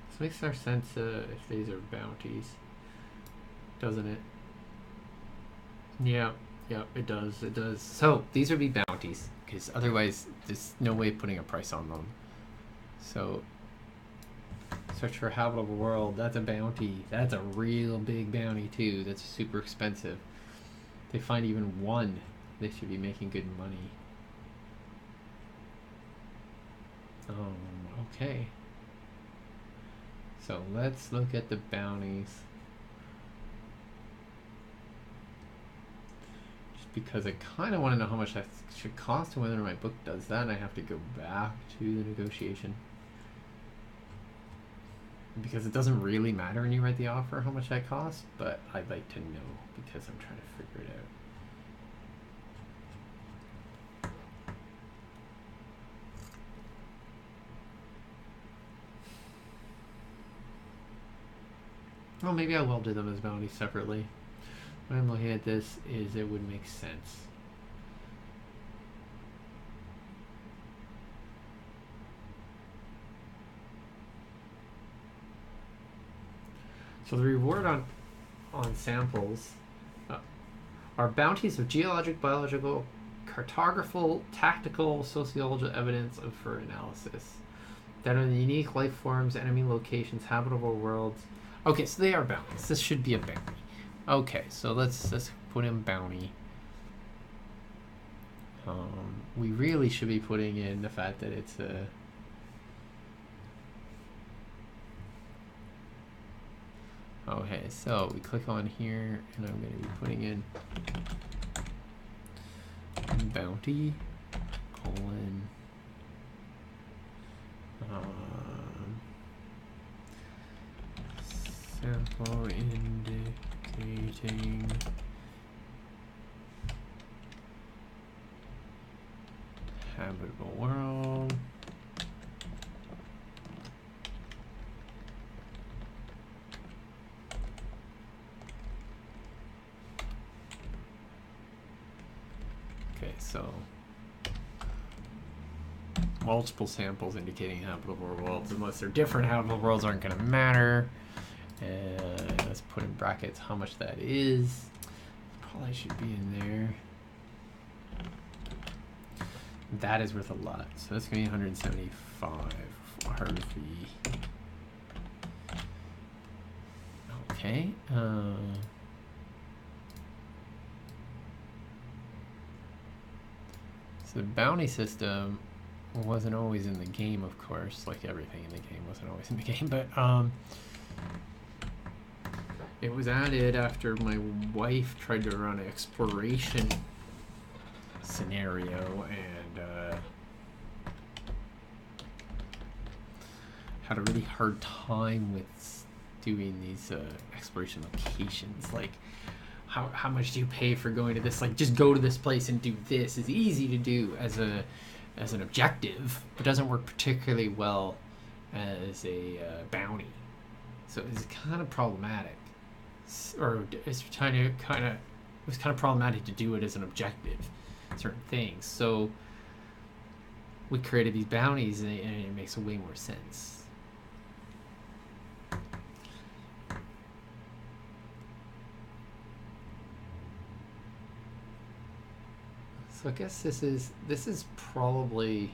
This makes more sense if these are bounties, doesn't it? Yeah, it does. It does. So these would be bounties, because otherwise there's no way of putting a price on them. So search for habitable world. That's a bounty. That's a real big bounty too. That's super expensive. If they find even one, they should be making good money. Okay. So let's look at the bounties. Just because I kind of want to know how much that should cost and whether my book does that, and I have to go back to the negotiation. Because it doesn't really matter when you write the offer how much that costs, but I'd like to know because I'm trying to figure it out. Well, maybe I will do them as bounties separately. When I'm looking at this, it would make sense. So the reward on samples are bounties of geologic, biological, cartographical, tactical, sociological evidence of for analysis that are the unique life forms, enemy locations, habitable worlds. Okay, so they are bounties. This should be a bounty. Okay, so let's put in bounty. We really should be putting in the fact that it's a... Okay, so we click on here, and I'm going to be putting in bounty, colon, sample indicating habitable world. Okay, so multiple samples indicating habitable worlds. Unless they're different, habitable worlds aren't going to matter. And let's put in brackets how much that is. Probably should be in there. That is worth a lot. So that's going to be 175 for Harvey. Okay. So the bounty system wasn't always in the game, of course. Like everything in the game wasn't always in the game, but it was added after my wife tried to run an exploration scenario and had a really hard time with doing these exploration locations. Like, how much do you pay for going to this? Like, just go to this place and do this is easy to do as an objective, but doesn't work particularly well as a bounty. So it's kind of problematic, or it's it was kind of problematic to do it as an objective, certain things. So we created these bounties, and it makes way more sense. So I guess this is probably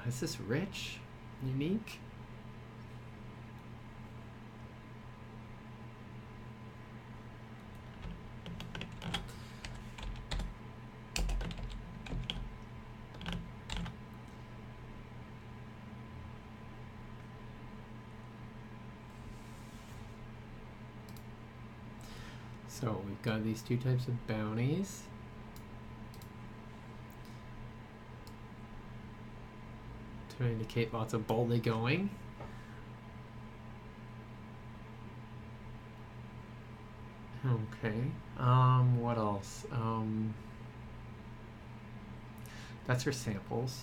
is this rich? Unique? So we've got these two types of bounties. To indicate lots of boldly going. Okay. What else? That's your samples.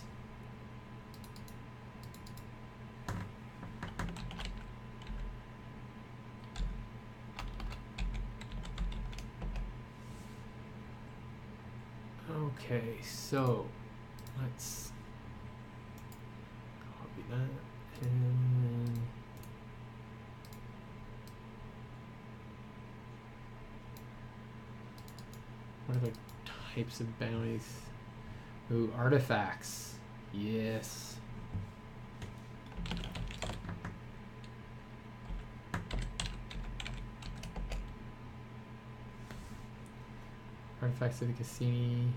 Okay, so let's copy that and what other types of bounties? Ooh, artifacts. Yes. Artifacts of the Cassini.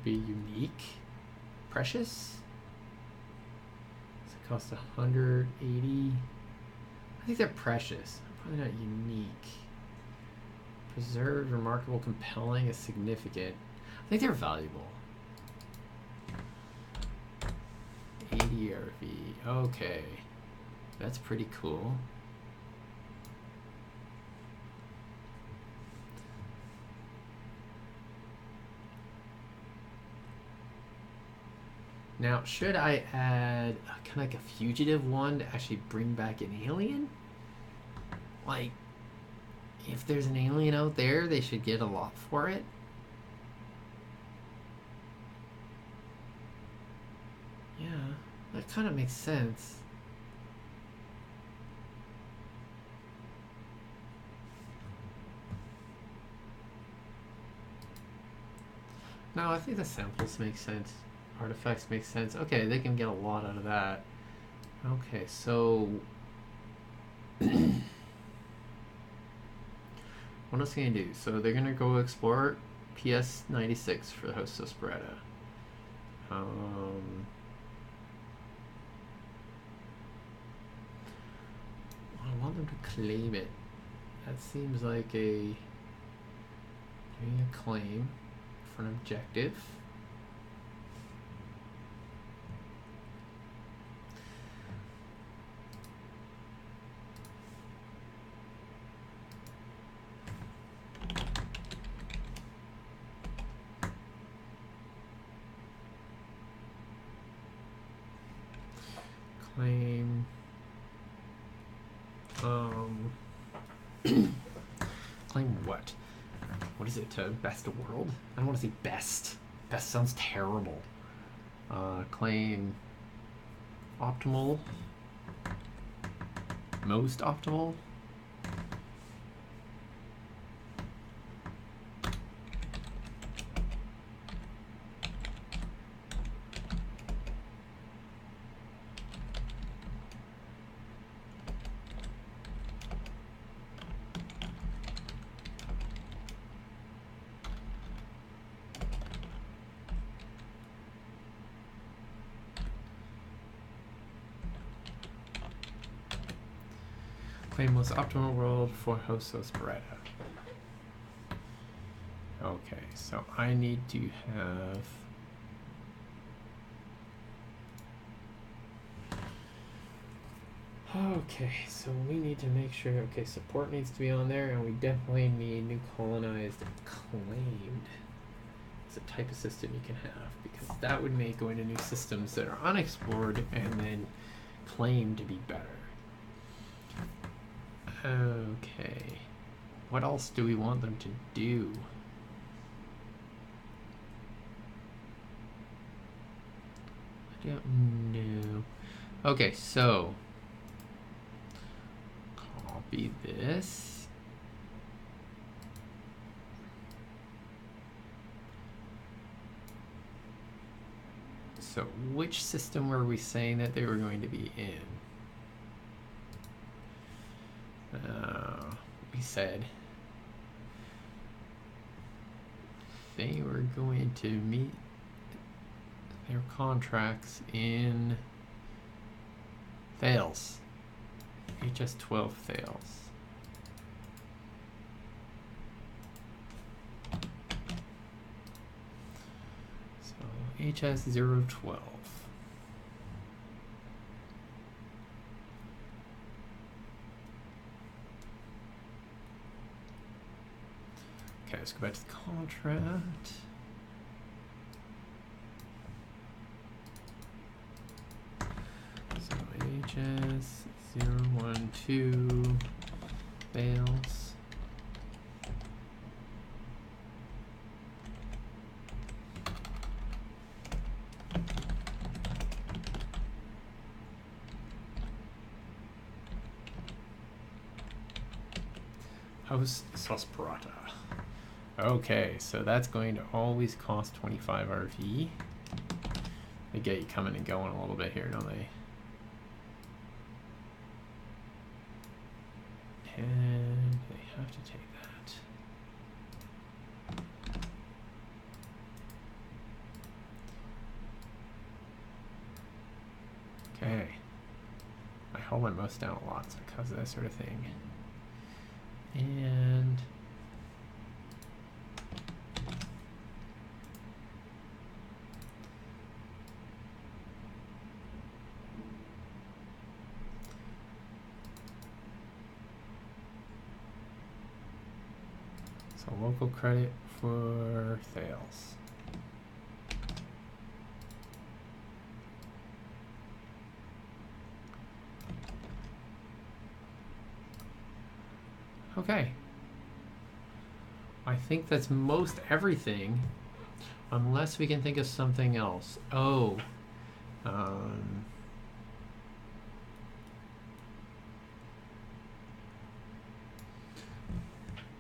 Be unique. Precious. Does it cost 180? I think they're precious. Probably not unique. Preserved, remarkable, compelling is significant. I think they're valuable. 80 RV. Okay. That's pretty cool. Now, should I add kind of like a fugitive one to actually bring back an alien? Like, if there's an alien out there, they should get a lot for it. Yeah, that kind of makes sense. No, I think the samples make sense. Artifacts make sense. Okay, they can get a lot out of that. Okay, so what else can you do? So they're gonna go explore PS 96 for the House of Sparetta. I want them to claim it. That seems like doing a claim for an objective. Claim what? What is it? Best of world? I don't want to say best. Best sounds terrible. Claim optimal. Most optimal. Claim most optimal world for host Osperetta. Okay, so I need to have okay, so we need to make sure okay, support needs to be on there, and we definitely need new colonized claimed as a type of system you can have, because that would make going to new systems that are unexplored and then claimed to be better. Okay, what else do we want them to do? I don't know. Okay, so copy this. So which system were we saying that they were going to be in? We said they were going to meet their contracts in Thales. HS-12 Thales. So HS-012. Okay, let's go back to the contract. So HS-012 fails. House Sosperata. Okay, so that's going to always cost 25 RV. They get you coming and going a little bit here, don't they? And they have to take that. Okay. I hold my mouse down a lot because of that sort of thing. And so local credit for Thales. Okay. I think that's most everything, unless we can think of something else. Oh.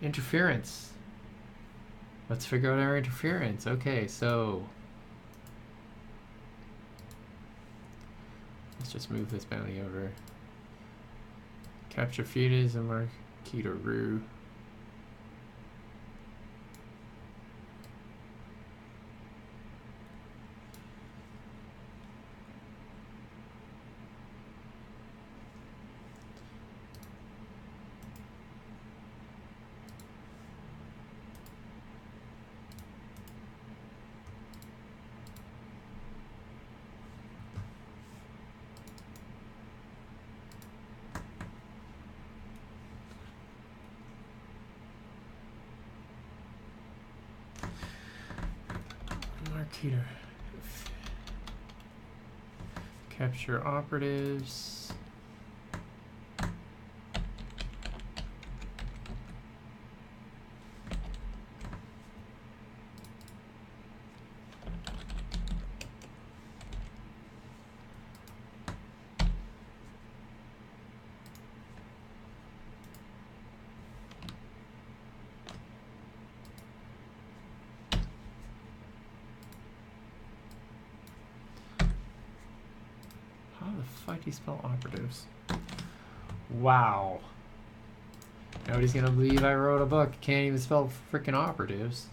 Interference. Let's figure out our interference. Okay, so let's just move this bounty over. Capture fetus and Marquita Rue. Marquita. Capture operatives. fuck do you spell operatives? Wow. Nobody's gonna believe I wrote a book. Can't even spell freaking operatives.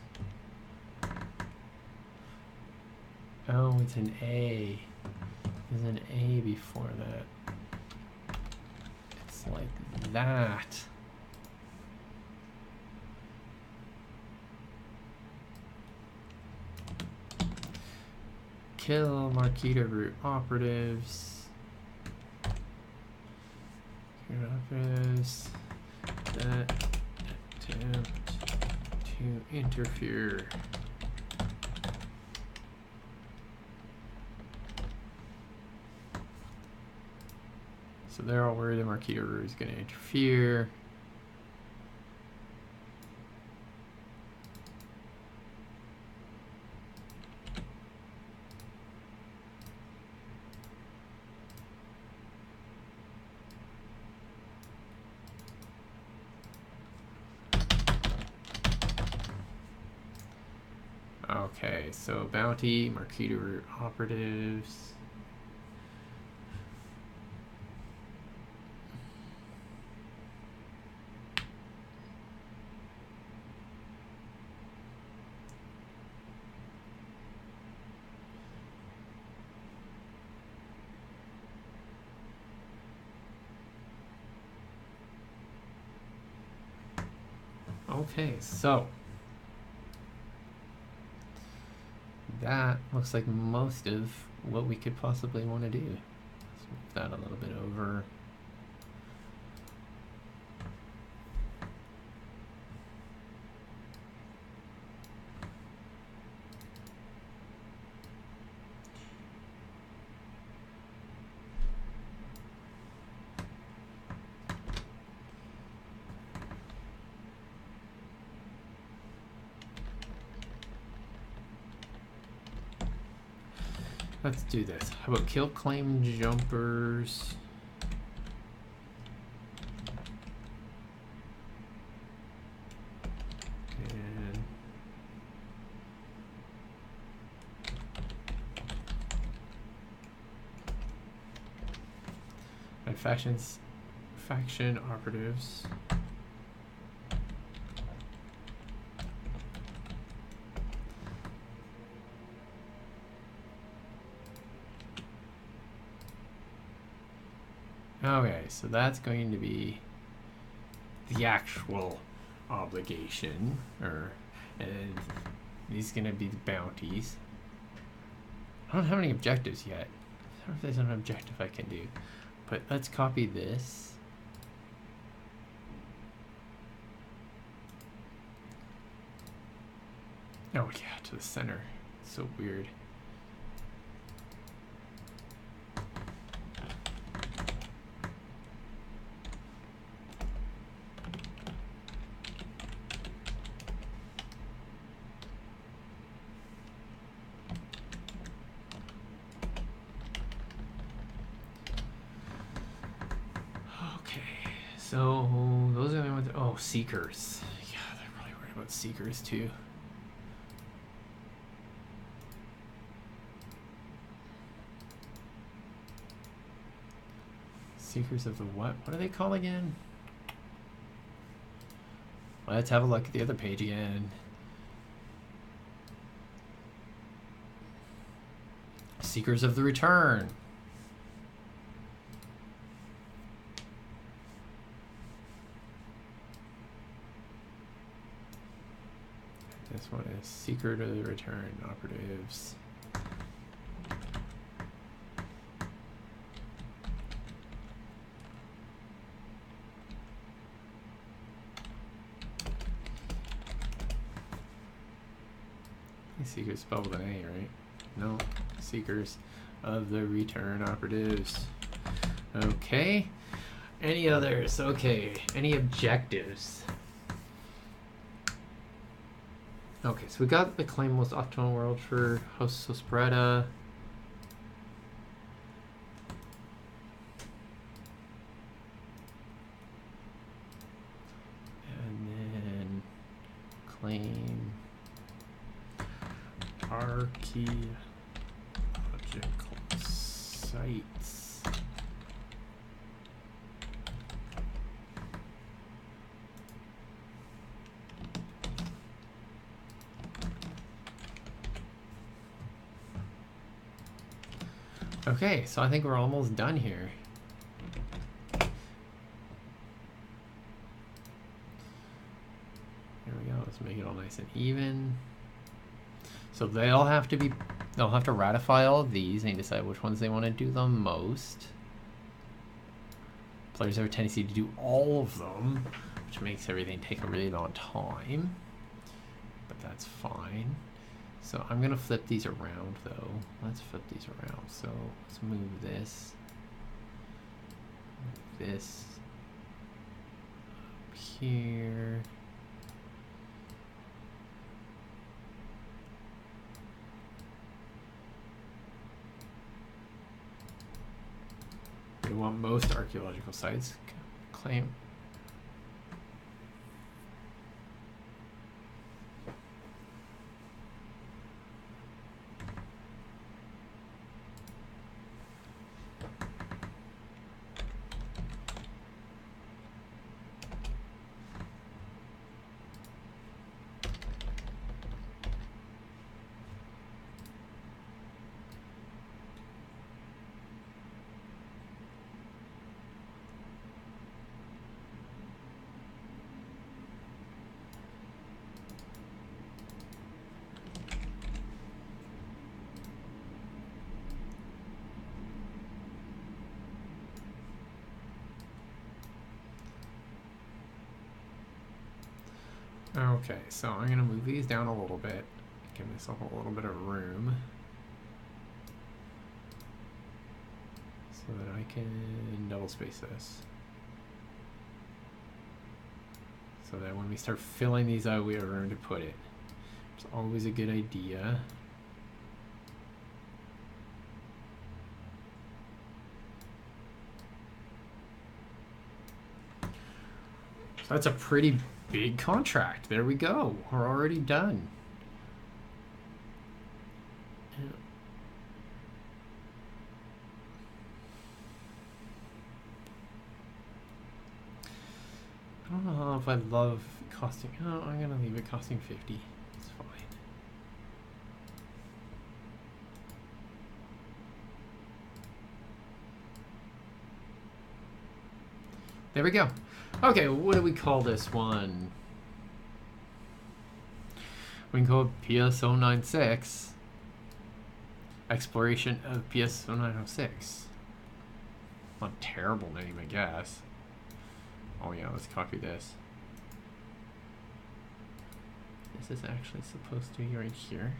Oh, it's an A. There's an A before that. It's like that. Kill Marquita root operatives. Operatives that attempt to interfere. So they're all worried that Marquita root is going to interfere. Okay, so bounty, Marquita root operatives. Okay, so that looks like most of what we could possibly want to do. Let's move that a little bit over. Let's do this. How about kill claim jumpers? And faction operatives. Okay, so that's going to be the actual obligation, and these are going to be the bounties. I don't have any objectives yet. I don't know if there's an objective I can do, but let's copy this. Oh yeah, to the center. It's so weird. So those are the ones. Oh, seekers. Yeah, they're really worried about seekers too. Seekers of the what? What are they called again? Let's have a look at the other page again. Seekers of the return. This one is Seeker to the Return operatives. Seekers spelled with an A, right? No. Seekers of the Return operatives. Okay. Any others? Okay. Any objectives? Okay, so we got the claim most optimal world for host Sospreta. And then claim archaeological sites. Okay, so I think we're almost done here. There we go. Let's make it all nice and even. So they'll have to ratify all of these and decide which ones they want to do the most. Players have a tendency to do all of them, which makes everything take a really long time. But that's fine. So I'm gonna flip these around though. Let's flip these around. So let's move this. Move this up here. We want most archaeological sites claim. Okay, so I'm gonna move these down a little bit, give myself a little bit of room so that I can double space this. So that when we start filling these out, we have room to put it. It's always a good idea. So that's a pretty big contract. There we go. We're already done. I don't know if I love costing. Oh, I'm gonna leave it costing 50. It's fine. There we go. Okay, what do we call this one? We can call it PS096. Exploration of PS0906. Not a terrible name, I guess. Oh yeah, let's copy this. This is actually supposed to be right here.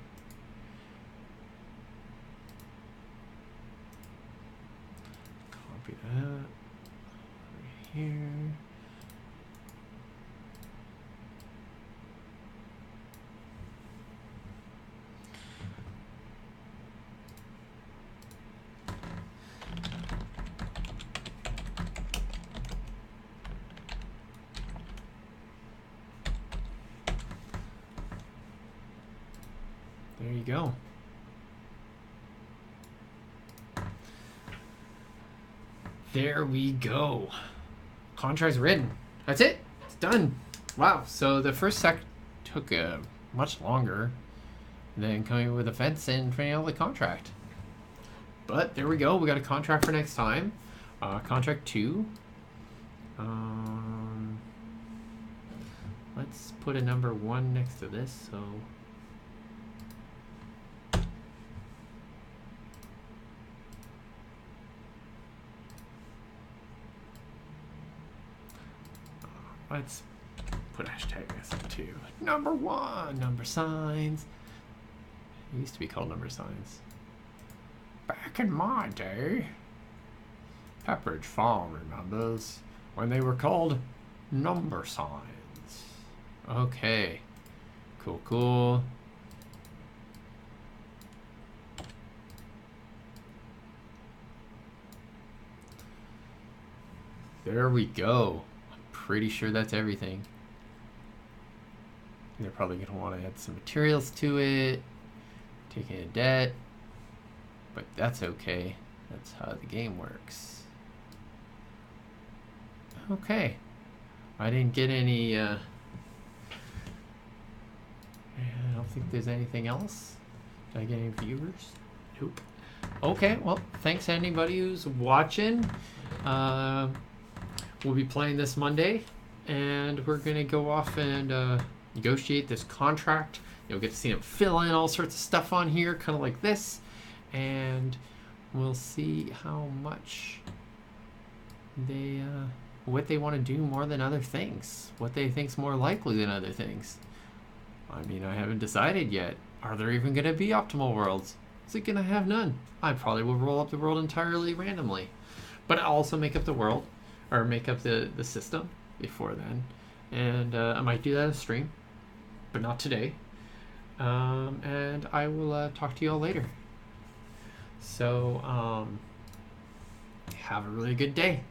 Copy that. Right here. There you go. There we go. Contract's written. That's it. It's done. Wow. So the first sec took much longer than coming up with a fence and printing out the contract. But there we go. We got a contract for next time. Contract 2. Let's put a number 1 next to this. So. Let's put hashtag this too. Number 1, number signs. It used to be called number signs. Back in my day, Pepperidge Farm remembers when they were called number signs. Okay, cool, cool. There we go. Pretty sure that's everything. They're probably going to want to add some materials to it, taking a debt, but that's okay. That's how the game works. Okay. I didn't get any, I don't think there's anything else. Did I get any viewers? Nope. Okay, well, thanks to anybody who's watching. We'll be playing this Monday, and we're gonna go off and negotiate this contract. You'll get to see them fill in all sorts of stuff on here, kind of like this, and we'll see how much they what they want to do more than other things, what they think's more likely than other things. I mean, I haven't decided yet. Are there even going to be optimal worlds? Is it going to have none? I probably will roll up the world entirely randomly, but I'll also make up the world, or make up the system before then, and I might do that in a stream, but not today. And I will talk to you all later. So have a really good day.